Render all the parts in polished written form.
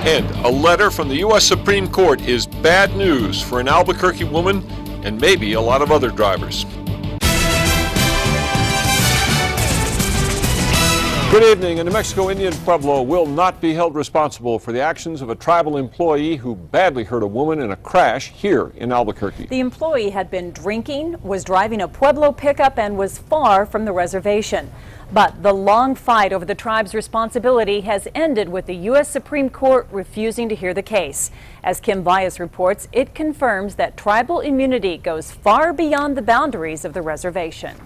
And a letter from the U.S. Supreme Court is bad news for an Albuquerque woman and maybe a lot of other drivers. Good evening. A New Mexico Indian Pueblo will not be held responsible for the actions of a tribal employee who badly hurt a woman in a crash here in Albuquerque. The employee had been drinking, was driving a Pueblo pickup, and was far from the reservation. But the long fight over the tribe's responsibility has ended with the U.S. Supreme Court refusing to hear the case. As Kim Vyas reports, it confirms that tribal immunity goes far beyond the boundaries of the reservation.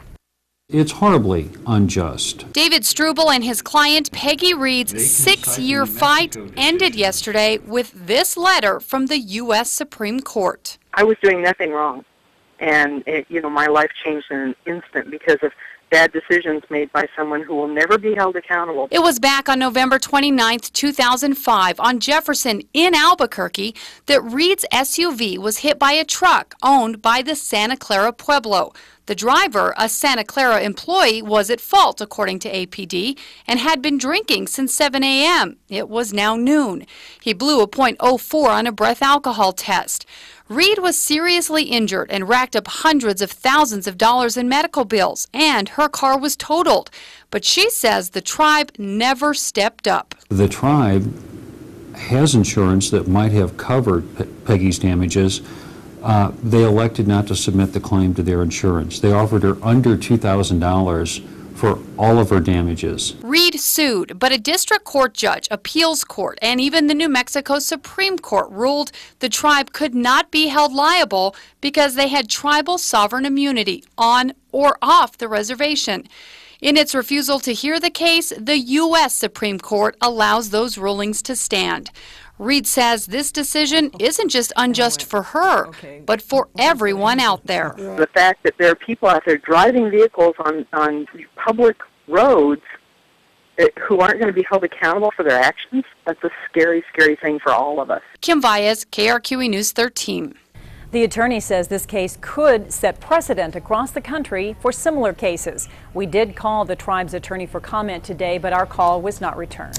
It's horribly unjust. David Struble and his client Peggy Reed's 6-year fight ended yesterday with this letter from the U.S. Supreme Court. I was doing nothing wrong, and my life changed in an instant because of bad decisions made by someone who will never be held accountable. It was back on November 29, 2005, on Jefferson in Albuquerque, that Reed's SUV was hit by a truck owned by the Santa Clara Pueblo. The driver, a Santa Clara employee, was at fault, according to APD, and had been drinking since 7 a.m. It was now noon. He blew a .04 on a breath alcohol test. Reed was seriously injured and racked up hundreds of thousands of dollars in medical bills, and her car was totaled. But she says the tribe never stepped up. The tribe has insurance that might have covered Peggy's damages. They elected not to submit the claim to their insurance. They offered her under $2,000 for all of her damages. Reed sued, but a district court judge, appeals court, and even the New Mexico Supreme Court ruled the tribe could not be held liable because they had tribal sovereign immunity on or off the reservation. In its refusal to hear the case, the U.S. Supreme Court allows those rulings to stand. Reed says this decision isn't just unjust for her, but for everyone out there. The fact that there are people out there driving vehicles on public roads who aren't going to be held accountable for their actions, that's a scary, scary thing for all of us. Kim Vyas, KRQE News 13. The attorney says this case could set precedent across the country for similar cases. We did call the tribe's attorney for comment today, but our call was not returned.